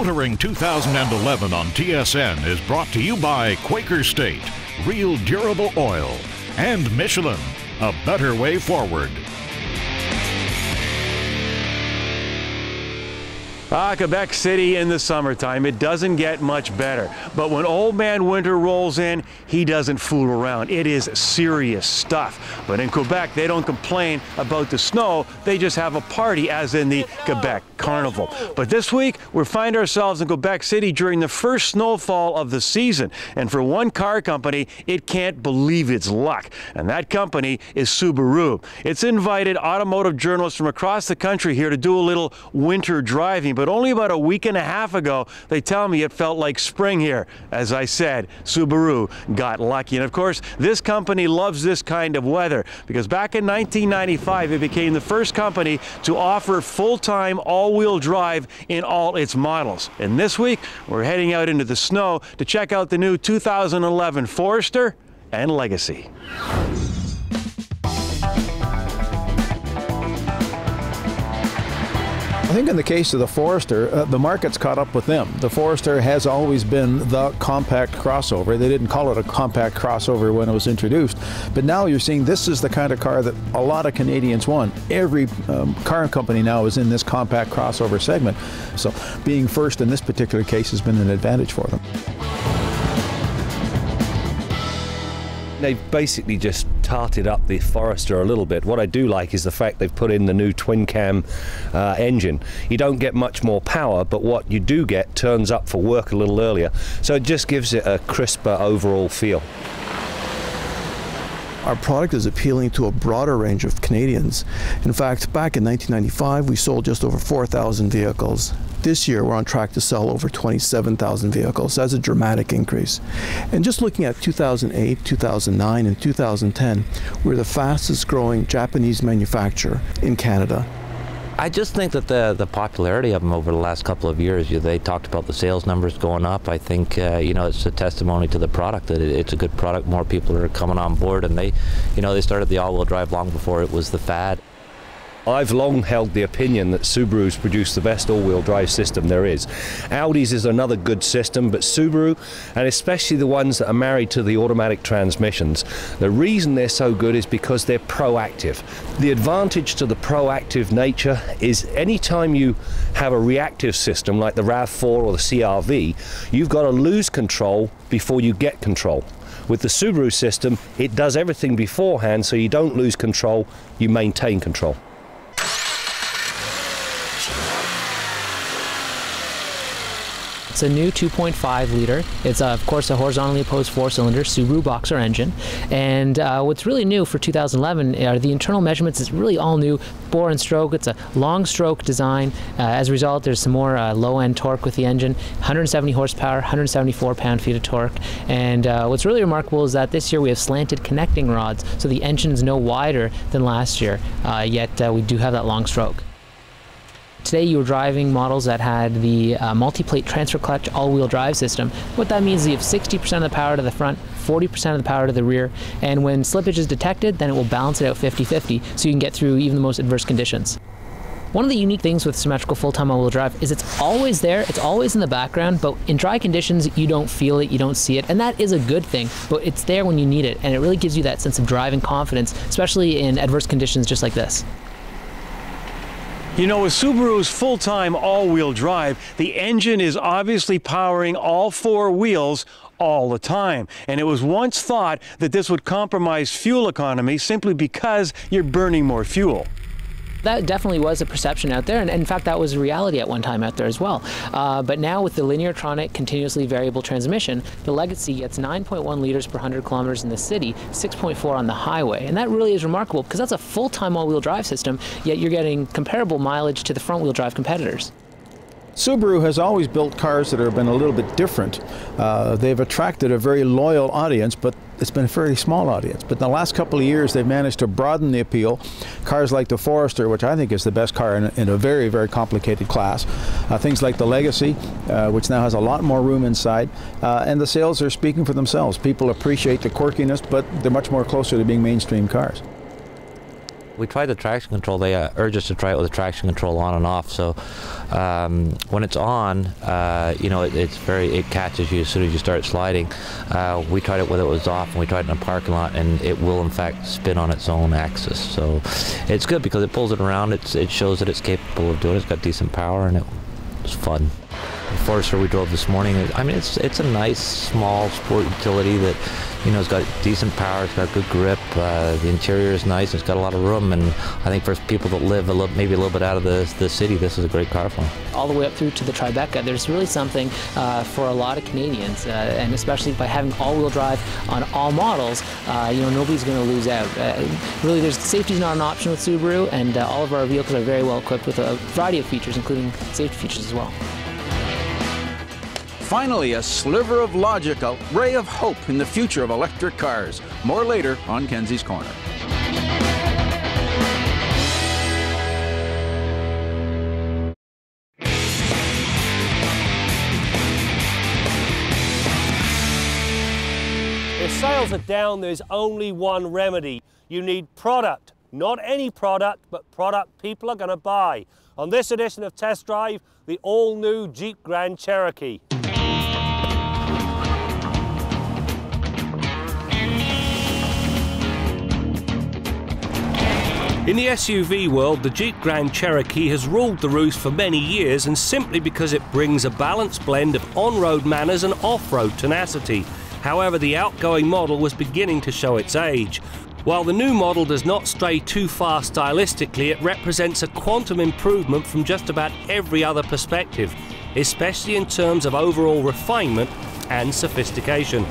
Motoring 2011 on TSN is brought to you by Quaker State, Real Durable Oil, and Michelin, a better way forward. Quebec City in the summertime, it doesn't get much better. But when old man winter rolls in, he doesn't fool around. It is serious stuff. But in Quebec, they don't complain about the snow. They just have a party, as in the Quebec Carnival. But this week, we find ourselves in Quebec City during the first snowfall of the season. And for one car company, it can't believe its luck. And that company is Subaru. It's invited automotive journalists from across the country here to do a little winter driving. But only about a week and a half ago, they tell me it felt like spring here. As I said, Subaru got lucky. And of course, this company loves this kind of weather because back in 1995, it became the first company to offer full-time all-wheel drive in all its models. And this week, we're heading out into the snow to check out the new 2011 Forester and Legacy. I think in the case of the Forester, the market's caught up with them. The Forester has always been the compact crossover. They didn't call it a compact crossover when it was introduced, but now you're seeing this is the kind of car that a lot of Canadians want. Every car company now is in this compact crossover segment. So being first in this particular case has been an advantage for them. They've basically just tarted up the Forester a little bit. What I do like is the fact they've put in the new twin-cam engine. You don't get much more power, but what you do get turns up for work a little earlier. So it just gives it a crisper overall feel. Our product is appealing to a broader range of Canadians. In fact, back in 1995, we sold just over 4,000 vehicles. This year, we're on track to sell over 27,000 vehicles. That's a dramatic increase. And just looking at 2008, 2009, and 2010, we're the fastest growing Japanese manufacturer in Canada. I just think that the popularity of them over the last couple of years, they talked about the sales numbers going up. I think, it's a testimony to the product that it's a good product. More people are coming on board, and they started the all-wheel drive long before it was the fad. I've long held the opinion that Subaru's produced the best all-wheel drive system there is. Audi's is another good system, but Subaru, and especially the ones that are married to the automatic transmissions, the reason they're so good is because they're proactive. The advantage to the proactive nature is anytime you have a reactive system like the RAV4 or the CR-V, you've got to lose control before you get control. With the Subaru system, it does everything beforehand, so you don't lose control, you maintain control. It's a new 2.5 liter. It's of course a horizontally opposed 4-cylinder Subaru boxer engine. And what's really new for 2011 are the internal measurements. It's really all new. Bore and stroke. It's a long stroke design. As a result, there's some more low-end torque with the engine. 170 horsepower, 174 pound-feet of torque. And what's really remarkable is that this year we have slanted connecting rods, so the engine's no wider than last year. Yet we do have that long stroke. Today you were driving models that had the multi-plate transfer clutch all-wheel drive system. What that means is you have 60% of the power to the front, 40% of the power to the rear, and when slippage is detected, then it will balance it out 50-50, so you can get through even the most adverse conditions. One of the unique things with symmetrical full-time all-wheel drive is it's always there, it's always in the background, but in dry conditions you don't feel it, you don't see it, and that is a good thing, but it's there when you need it, and it really gives you that sense of driving confidence, especially in adverse conditions just like this. You know, with Subaru's full-time all-wheel drive, the engine is obviously powering all four wheels all the time. And it was once thought that this would compromise fuel economy simply because you're burning more fuel. That definitely was a perception out there, and in fact that was a reality at one time out there as well. But now with the Lineartronic continuously variable transmission, the Legacy gets 9.1 liters per 100 kilometers in the city, 6.4 on the highway. And that really is remarkable because that's a full-time all-wheel drive system, yet you're getting comparable mileage to the front-wheel drive competitors. Subaru has always built cars that have been a little bit different. They've attracted a very loyal audience, but it's been a fairly small audience. But in the last couple of years, they've managed to broaden the appeal. Cars like the Forester, which I think is the best car in a very, very complicated class. Things like the Legacy, which now has a lot more room inside. And the sales are speaking for themselves. People appreciate the quirkiness, but they're much more closer to being mainstream cars. We tried the traction control. They urged us to try it with the traction control on and off. So when it's on, you know, it catches you as soon as you start sliding. We tried it when it was off, and we tried it in a parking lot, and it will in fact spin on its own axis. So it's good because it pulls it around. It shows that it's capable of doing it. It's got decent power, and it's fun. The Forester we drove this morning, I mean, it's a nice small sport utility that, you know, it's got decent power, it's got good grip, the interior is nice, it's got a lot of room, and I think for people that live maybe a little bit out of the city, this is a great car for them. All the way up through to the Tribeca, there's really something for a lot of Canadians, and especially by having all-wheel drive on all models, you know, nobody's going to lose out. Really, safety's not an option with Subaru, and all of our vehicles are very well equipped with a variety of features, including safety features as well. Finally, a sliver of logic, a ray of hope in the future of electric cars. More later on Kenzie's Corner. If sales are down, there's only one remedy. You need product. Not any product, but product people are going to buy. On this edition of Test Drive, the all-new Jeep Grand Cherokee. In the SUV world, the Jeep Grand Cherokee has ruled the roost for many years, and simply because it brings a balanced blend of on-road manners and off-road tenacity. However, the outgoing model was beginning to show its age. While the new model does not stray too far stylistically, it represents a quantum improvement from just about every other perspective, especially in terms of overall refinement and sophistication.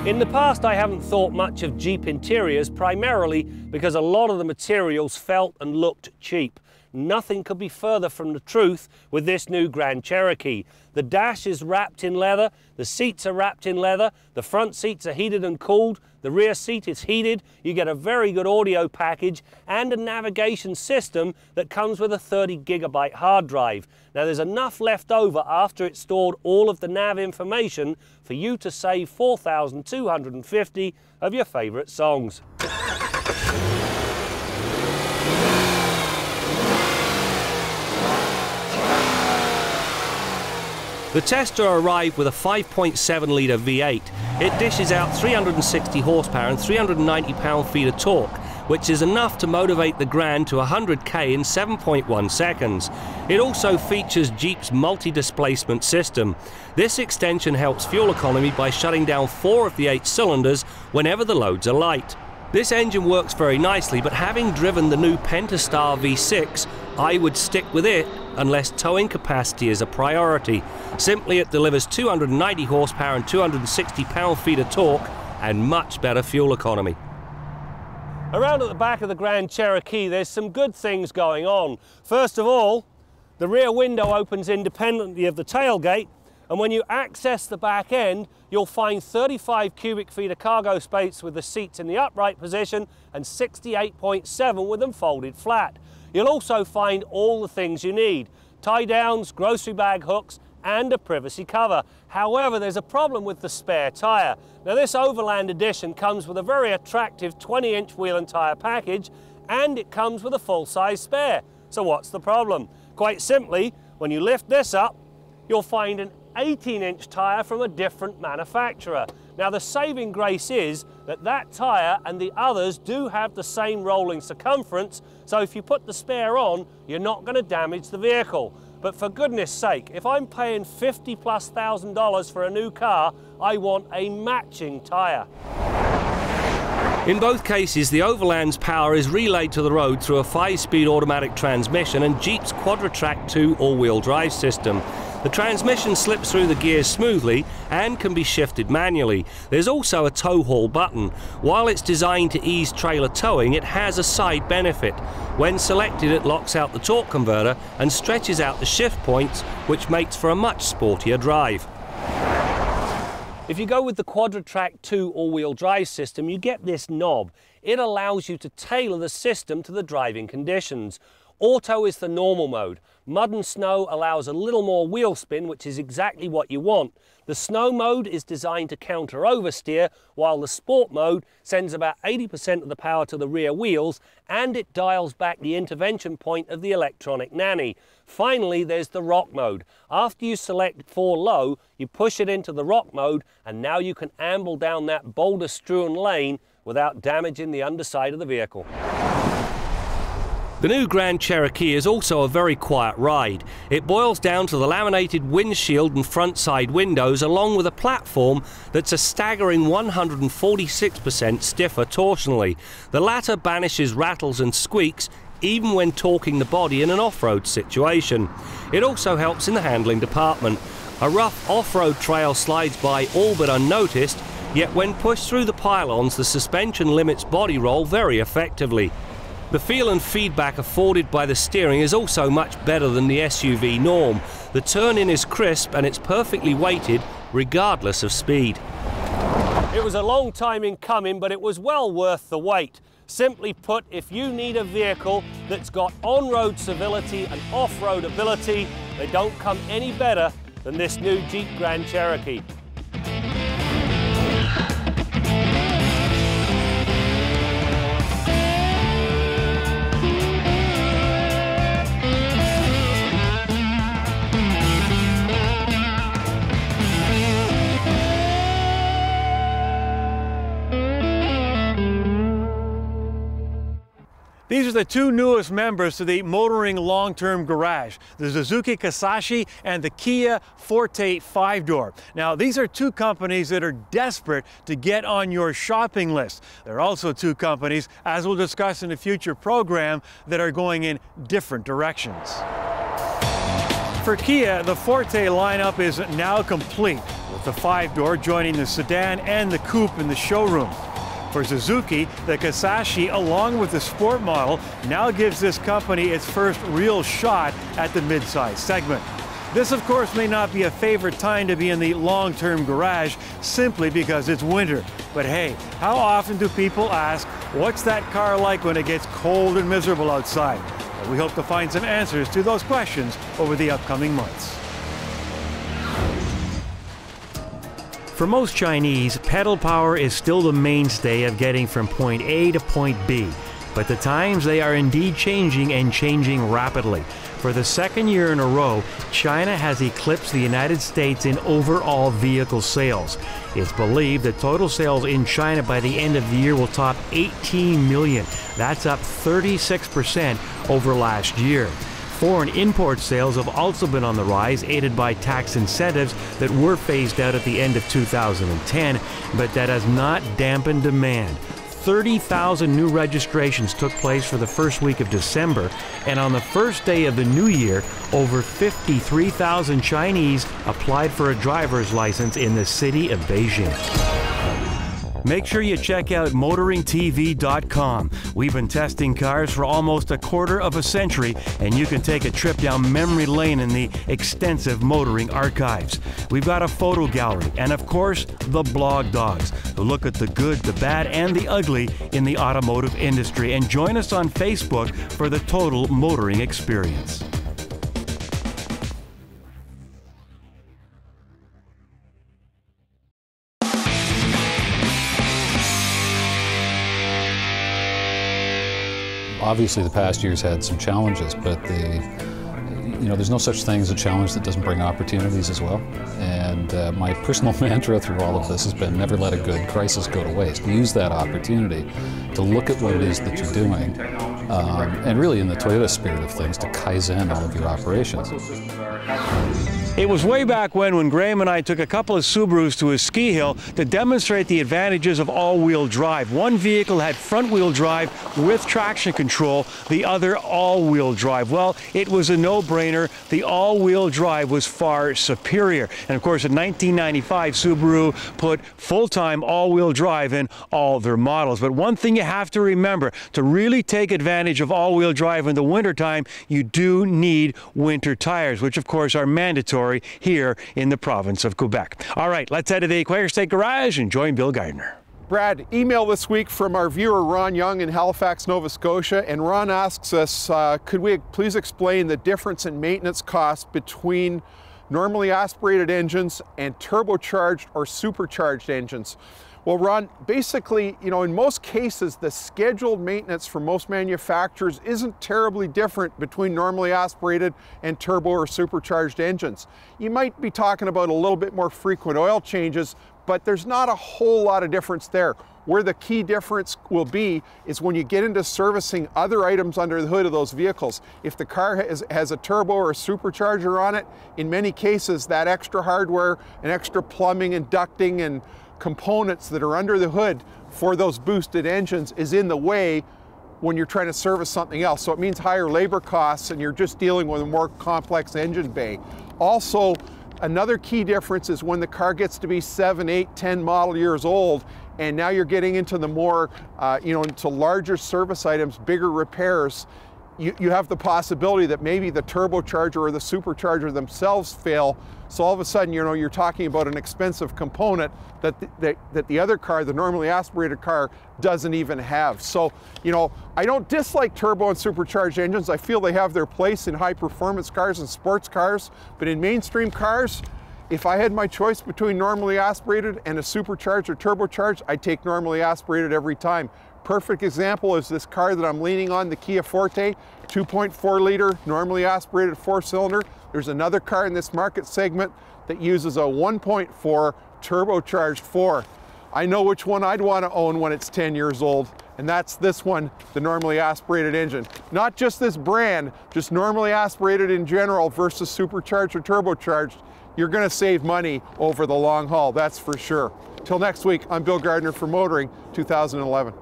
In the past, I haven't thought much of Jeep interiors, primarily because a lot of the materials felt and looked cheap. Nothing could be further from the truth with this new Grand Cherokee. The dash is wrapped in leather, the seats are wrapped in leather, the front seats are heated and cooled, the rear seat is heated, you get a very good audio package and a navigation system that comes with a 30GB hard drive. Now there's enough left over after it's stored all of the nav information for you to save 4,250 of your favourite songs. The Tester arrived with a 5.7-litre V8. It dishes out 360 horsepower and 390 pound-feet of torque, which is enough to motivate the Grand to 100k in 7.1 seconds. It also features Jeep's multi-displacement system. This extension helps fuel economy by shutting down 4 of the 8 cylinders whenever the loads are light. This engine works very nicely, but having driven the new Pentastar V6, I would stick with it unless towing capacity is a priority. Simply, it delivers 290 horsepower and 260 pound-feet of torque and much better fuel economy. Around at the back of the Grand Cherokee, there's some good things going on. First of all, the rear window opens independently of the tailgate, and when you access the back end, you'll find 35 cubic feet of cargo space with the seats in the upright position and 68.7 with them folded flat. You'll also find all the things you need: tie downs, grocery bag hooks, and a privacy cover. However, there's a problem with the spare tyre. Now this Overland edition comes with a very attractive 20-inch wheel and tyre package, and it comes with a full-size spare. So what's the problem? Quite simply, when you lift this up, you'll find an 18-inch tyre from a different manufacturer. Now the saving grace is that that tyre and the others do have the same rolling circumference, so if you put the spare on, you're not going to damage the vehicle. But for goodness sake, if I'm paying $50,000+ for a new car, I want a matching tyre. In both cases, the Overland's power is relayed to the road through a 5-speed automatic transmission and Jeep's QuadraTrack 2 all-wheel drive system. The transmission slips through the gears smoothly and can be shifted manually. There's also a tow haul button. While it's designed to ease trailer towing, it has a side benefit. When selected, it locks out the torque converter and stretches out the shift points, which makes for a much sportier drive. If you go with the QuadraTrack 2 all-wheel drive system, you get this knob. It allows you to tailor the system to the driving conditions. Auto is the normal mode. Mud and snow allows a little more wheel spin, which is exactly what you want. The snow mode is designed to counter oversteer, while the sport mode sends about 80% of the power to the rear wheels, and it dials back the intervention point of the electronic nanny. Finally, there's the rock mode. After you select 4 low, you push it into the rock mode, and now you can amble down that boulder-strewn lane without damaging the underside of the vehicle. The new Grand Cherokee is also a very quiet ride. It boils down to the laminated windshield and front side windows, along with a platform that's a staggering 146% stiffer torsionally. The latter banishes rattles and squeaks even when torquing the body in an off-road situation. It also helps in the handling department. A rough off-road trail slides by all but unnoticed, yet when pushed through the pylons, the suspension limits body roll very effectively. The feel and feedback afforded by the steering is also much better than the SUV norm. The turn-in is crisp and it's perfectly weighted regardless of speed. It was a long time in coming, but it was well worth the wait. Simply put, if you need a vehicle that's got on-road civility and off-road ability, they don't come any better than this new Jeep Grand Cherokee. These are the two newest members to the Motoring Long-Term Garage, the Suzuki Kizashi and the Kia Forte 5-door. Now, these are two companies that are desperate to get on your shopping list. There are also two companies, as we'll discuss in a future program, that are going in different directions. For Kia, the Forte lineup is now complete, with the 5-door joining the sedan and the coupe in the showroom. For Suzuki, the Kizashi, along with the sport model, now gives this company its first real shot at the midsize segment. This, of course, may not be a favorite time to be in the long-term garage simply because it's winter. But hey, how often do people ask, what's that car like when it gets cold and miserable outside? Well, we hope to find some answers to those questions over the upcoming months. For most Chinese, pedal power is still the mainstay of getting from point A to point B. But the times, they are indeed changing, and changing rapidly. For the second year in a row, China has eclipsed the United States in overall vehicle sales. It's believed that total sales in China by the end of the year will top 18 million. That's up 36% over last year. Foreign import sales have also been on the rise, aided by tax incentives that were phased out at the end of 2010, but that has not dampened demand. 30,000 new registrations took place for the first week of December, and on the first day of the new year, over 53,000 Chinese applied for a driver's license in the city of Beijing. Make sure you check out motoringtv.com. We've been testing cars for almost a quarter of a century, and you can take a trip down memory lane in the extensive motoring archives. We've got a photo gallery, and of course, the blog dogs, who look at the good, the bad, and the ugly in the automotive industry. And join us on Facebook for the total motoring experience. Obviously, the past year's had some challenges, but there's no such thing as a challenge that doesn't bring opportunities as well. And my personal mantra through all of this has been never let a good crisis go to waste. Use that opportunity to look at what it is that you're doing, and really in the Toyota spirit of things, to Kaizen all of your operations. It was way back when Graham and I took a couple of Subarus to a ski hill to demonstrate the advantages of all-wheel drive. One vehicle had front-wheel drive with traction control, the other all-wheel drive. Well, it was a no-brainer. The all-wheel drive was far superior. And of course, in 1995, Subaru put full-time all-wheel drive in all their models. But one thing you have to remember, to really take advantage of all-wheel drive in the wintertime, you do need winter tires, which of course are mandatory here in the province of Quebec. All right, let's head to the Quaker State Garage and join Bill Gardner. Brad, email this week from our viewer Ron Young in Halifax, Nova Scotia, and Ron asks us, could we please explain the difference in maintenance costs between normally aspirated engines and turbocharged or supercharged engines? Well, Ron, basically, you know, in most cases, the scheduled maintenance for most manufacturers isn't terribly different between normally aspirated and turbo or supercharged engines. You might be talking about a little bit more frequent oil changes, but there's not a whole lot of difference there. Where the key difference will be is when you get into servicing other items under the hood of those vehicles. If the car has a turbo or a supercharger on it, in many cases that extra hardware and extra plumbing and ducting and components that are under the hood for those boosted engines is in the way when you're trying to service something else. So it means higher labor costs and you're just dealing with a more complex engine bay. Also, another key difference is when the car gets to be 7, 8, 10 model years old, and now you're getting into the more, into larger service items, bigger repairs, you have the possibility that maybe the turbocharger or the supercharger themselves fail. So all of a sudden, you're talking about an expensive component that the other car, the normally aspirated car, doesn't even have. So, I don't dislike turbo and supercharged engines. I feel they have their place in high performance cars and sports cars, but in mainstream cars, if I had my choice between normally aspirated and a supercharged or turbocharged, I'd take normally aspirated every time. Perfect example is this car that I'm leaning on, the Kia Forte, 2.4 liter, normally aspirated 4-cylinder. There's another car in this market segment that uses a 1.4 turbocharged 4. I know which one I'd want to own when it's 10 years old, and that's this one, the normally aspirated engine. Not just this brand, just normally aspirated in general versus supercharged or turbocharged. You're going to save money over the long haul, that's for sure. Till next week, I'm Bill Gardner for Motoring 2011.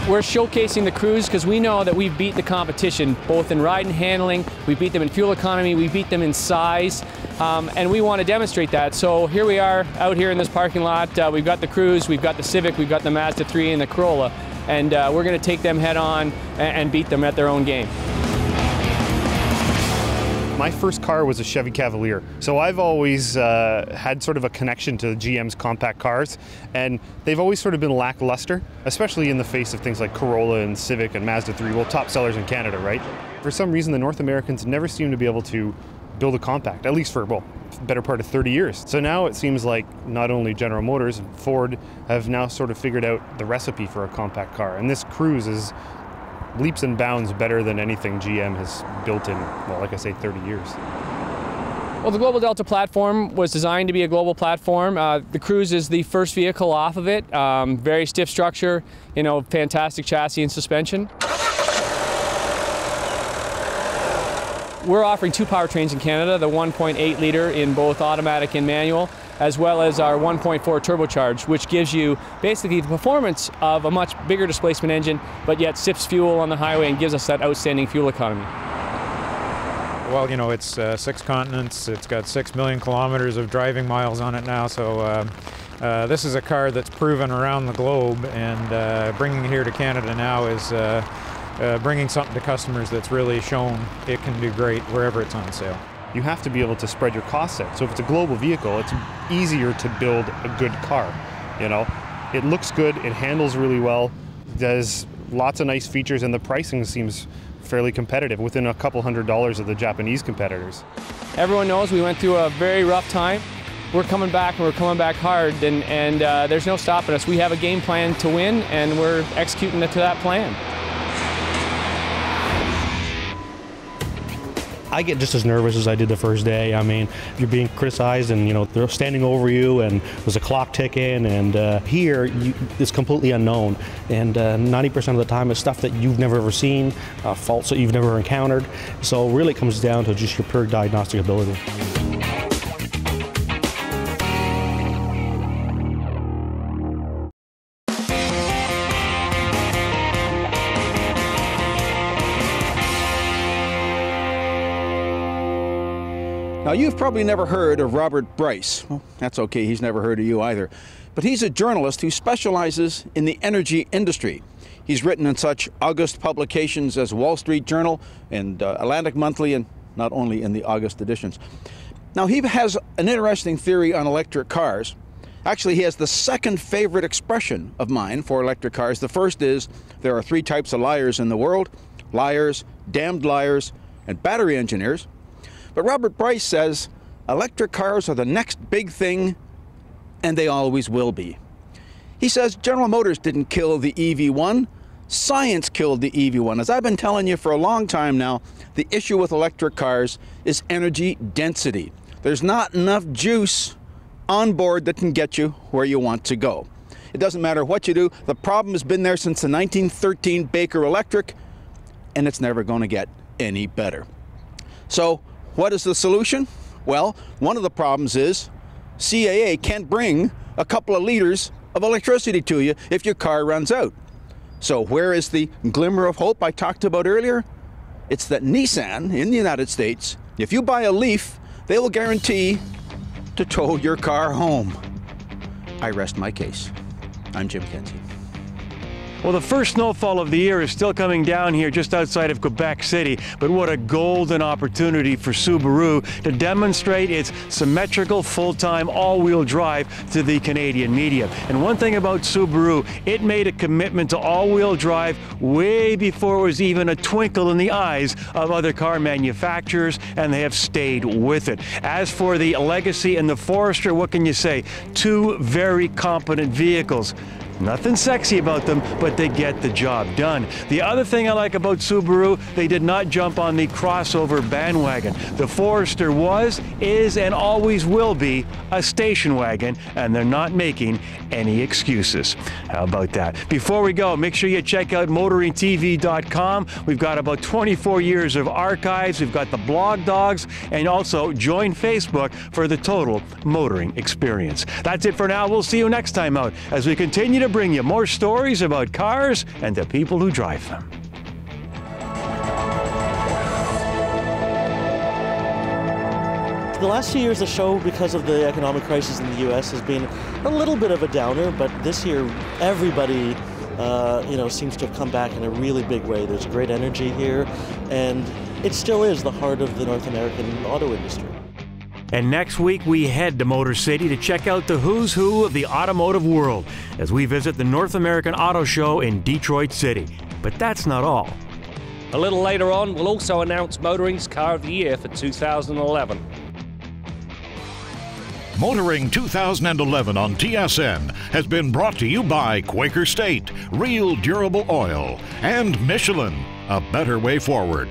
We're showcasing the Cruze because we know that we've beat the competition, both in ride and handling. We beat them in fuel economy, we beat them in size, and we want to demonstrate that. So here we are out here in this parking lot. We've got the Cruze, we've got the Civic, we've got the Mazda 3 and the Corolla, and we're going to take them head on and beat them at their own game. My first car was a Chevy Cavalier, so I've always had sort of a connection to GM's compact cars, and they've always sort of been lackluster, especially in the face of things like Corolla and Civic and Mazda 3, well, top sellers in Canada, right? For some reason, the North Americans never seem to be able to build a compact, at least for, well, better part of 30 years. So now it seems like not only General Motors and Ford have now sort of figured out the recipe for a compact car, and this Cruze is leaps and bounds better than anything GM has built in, well, like I say, 30 years. Well, the Global Delta platform was designed to be a global platform. The Cruze is the first vehicle off of it. Very stiff structure, fantastic chassis and suspension. We're offering 2 powertrains in Canada, the 1.8 liter in both automatic and manual, as well as our 1.4 turbocharged, which gives you basically the performance of a much bigger displacement engine, but yet sips fuel on the highway and gives us that outstanding fuel economy. Well, it's 6 continents, it's got 6 million kilometers of driving miles on it now, so this is a car that's proven around the globe, and bringing it here to Canada now is bringing something to customers that's really shown it can do great wherever it's on sale. You have to be able to spread your costs out. So if it's a global vehicle, it's easier to build a good car. It looks good, it handles really well, does lots of nice features, and the pricing seems fairly competitive, within a couple $100s of the Japanese competitors. Everyone knows we went through a very rough time. We're coming back, and we're coming back hard, and there's no stopping us. We have a game plan to win, and we're executing to that plan. I get just as nervous as I did the first day. I mean, you're being criticized and, they're standing over you and there's a clock ticking, and here it's completely unknown. And 90% of the time it's stuff that you've never ever seen, faults that you've never encountered. So really it comes down to just your pure diagnostic ability. Now, you've probably never heard of Robert Bryce. Well, that's okay, he's never heard of you either. But he's a journalist who specializes in the energy industry. He's written in such august publications as Wall Street Journal and Atlantic Monthly, and not only in the August editions. Now, he has an interesting theory on electric cars. Actually, he has the second favorite expression of mine for electric cars. The first is, there are 3 types of liars in the world: liars, damned liars, and battery engineers. But Robert Bryce says electric cars are the next big thing, and they always will be. He says General Motors didn't kill the EV1, science killed the EV1. As I've been telling you for a long time now, the issue with electric cars is energy density. There's not enough juice on board that can get you where you want to go. It doesn't matter what you do. The problem has been there since the 1913 Baker Electric, and it's never going to get any better. So what is the solution? Well, one of the problems is CAA can't bring a couple of liters of electricity to you if your car runs out. So where is the glimmer of hope I talked about earlier? It's that Nissan in the United States, if you buy a Leaf, they will guarantee to tow your car home. I rest my case. I'm Jim Kenzie. Well, the first snowfall of the year is still coming down here just outside of Quebec City, but what a golden opportunity for Subaru to demonstrate its symmetrical, full-time, all-wheel drive to the Canadian media. And one thing about Subaru, it made a commitment to all-wheel drive way before it was even a twinkle in the eyes of other car manufacturers, and they have stayed with it. As for the Legacy and the Forester, what can you say? 2 very competent vehicles. Nothing sexy about them, but they get the job done. The other thing I like about Subaru, they did not jump on the crossover bandwagon. The Forester was, is, and always will be a station wagon, and they're not making any excuses. How about that? Before we go, make sure you check out motoringtv.com. We've got about 24 years of archives. We've got the blog dogs, and also join Facebook for the total motoring experience. That's it for now. We'll see you next time out as we continue to bring you more stories about cars and the people who drive them. The last few years, the show, because of the economic crisis in the U.S., has been a little bit of a downer, but this year, everybody seems to have come back in a really big way. There's great energy here, and it still is the heart of the North American auto industry. And next week, we head to Motor City to check out the who's who of the automotive world as we visit the North American Auto Show in Detroit City. But that's not all. A little later on, we'll also announce Motoring's Car of the Year for 2011. Motoring 2011 on TSN has been brought to you by Quaker State, Real Durable Oil, and Michelin, a better way forward.